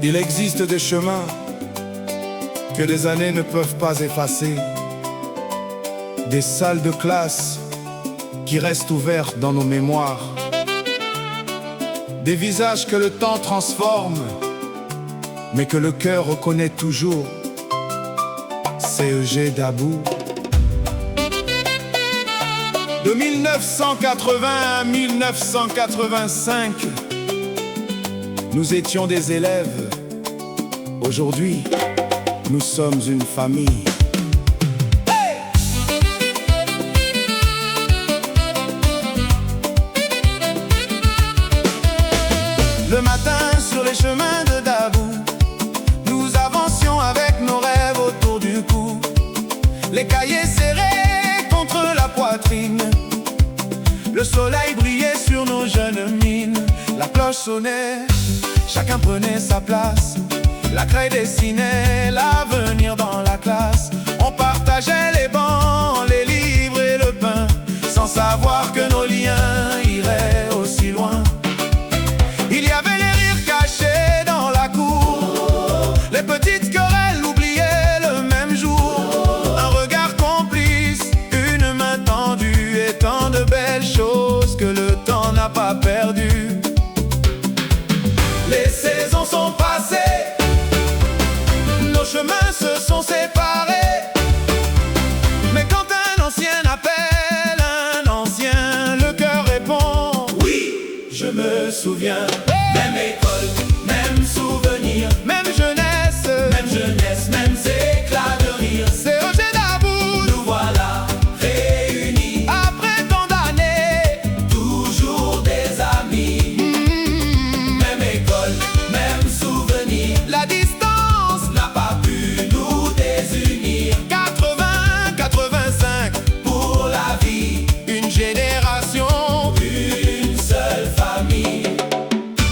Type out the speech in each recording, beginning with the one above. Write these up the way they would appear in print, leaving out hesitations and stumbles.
Il existe des chemins que les années ne peuvent pas effacer, des salles de classe qui restent ouvertes dans nos mémoires, des visages que le temps transforme, mais que le cœur reconnaît toujours. CEG Dabou. De 1980 à 1985, nous étions des élèves. Aujourd'hui, nous sommes une famille. Le matin, sur les chemins de Dabou, nous avancions avec nos rêves autour du cou, les cahiers serrés contre la poitrine. Le soleil brillait sur nos jeunes mines. La cloche sonnait, chacun prenait sa place. La craie dessinait l'avenir dans la classe. On partageait les bancs, les livres et le pain, sans savoir que nos liens iraient aussi loin. Il y avait les rires cachés dans la cour, les petites querelles oubliées le même jour. Un regard complice, une main tendue, et tant de belles choses que le temps n'a pas perdues. Les saisons sont passées, nos chemins se sont séparés. Mais quand un ancien appelle un ancien, le cœur répond oui, je me souviens. Même école, même souvenir, même jeunesse, même éclat de rire. CEG Dabou, nous voilà réunis après tant d'années, toujours des amis. Même école, même souvenir, la distance n'a pas pu nous désunir. 80, 85 pour la vie, une génération, une seule famille.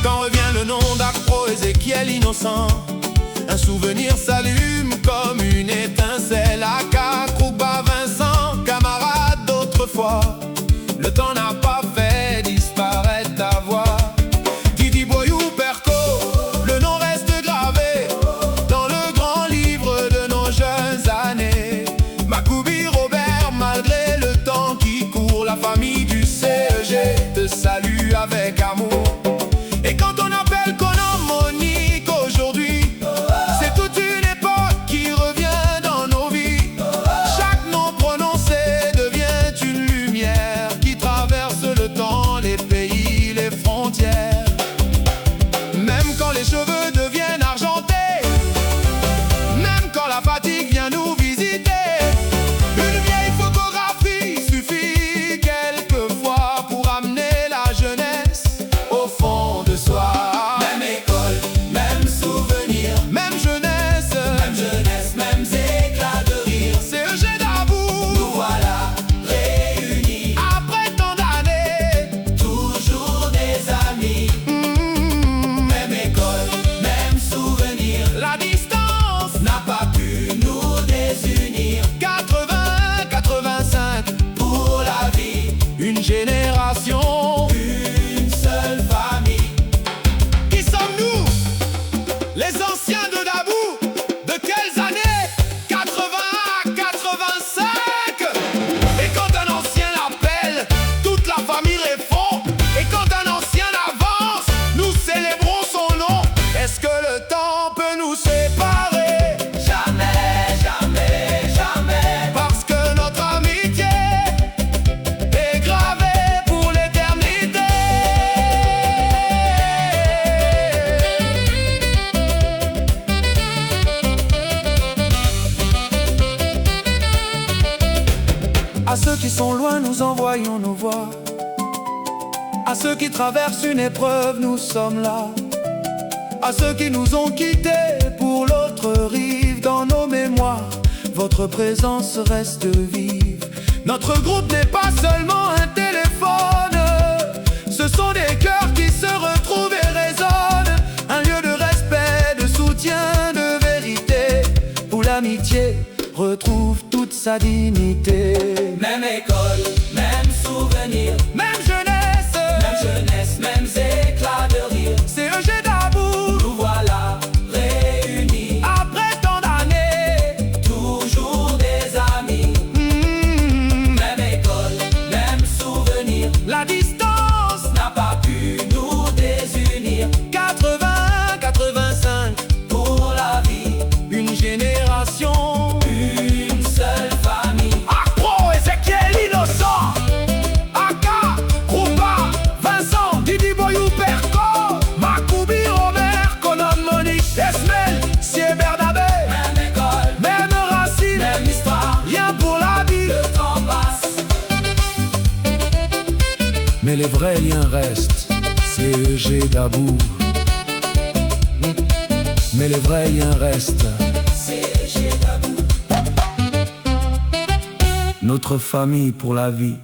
Quand revient le nom d'Afro Ézéchiel innocent, un souvenir s'allume comme une étincelle. Aka, Krouba, Vincent, camarades d'autrefois, le temps n'a pas fait disparaître ta voix. Didi Boyou, Perco, le nom reste gravé dans le grand livre de nos jeunes années. Makoubi, Robert, malgré le temps qui court, la famille du CEG te salue avec amour. Et quand on appelle Conan, Monique aujourd'hui, c'est toute une époque qui revient dans nos vies. Chaque nom prononcé devient une lumière qui traverse le temps, les pays, les frontières. Même quand les cheveux deviennent argentés, même quand la fatigue vient nous visiter, une vieille photographie suffit quelquefois pour amener la jeunesse au fond de soi. Même école, même souvenir, même jeunesse, même éclat de rire. CEG Dabou, nous voilà réunis après tant d'années, toujours des amis. Même école, même souvenir, la distance n'a pas pu nous désunir. 80, 85 pour la vie, une génération, une seule famille. Qui sommes-nous, les anciens de Dabou? De quelles années? 80 à 85. Et quand un ancien appelle, toute la famille répond. Et quand un ancien avance, nous célébrons son nom. Est-ce que le temps peut nous séparer? Jamais, jamais, jamais. Parce que notre amitié est gravée pour l'éternité. À ceux qui sont loin, nous envoyons nos voix. À ceux qui traversent une épreuve, nous sommes là. À ceux qui nous ont quittés pour l'autre rive, dans nos mémoires, votre présence reste vive. Notre groupe n'est pas seulement un téléphone, ce sont des cœurs qui se retrouvent et résonnent. Un lieu de respect, de soutien, de vérité, où l'amitié retrouve toute sa dignité. Même école, même souvenir, même jeunesse, même éclat de rire. CEG Dabou, nous voilà La distance n'a pas pu nous désunir. 80, 85 Pour la vie, une génération, une seule famille. Accro, Ezekiel Innocent, Aka, Kroupa, Vincent, Didi Boyou, Perco, Makoubi, Robert, Conan, Monique, Esmel, Sier, Bernabé. Même école, Même racine, même histoire, rien pour la vie. le temps passe. Mais les vrais liens restent, c'est EG Dabou. Mais les vrais liens restent, C'est chez Dabou. notre famille pour la vie.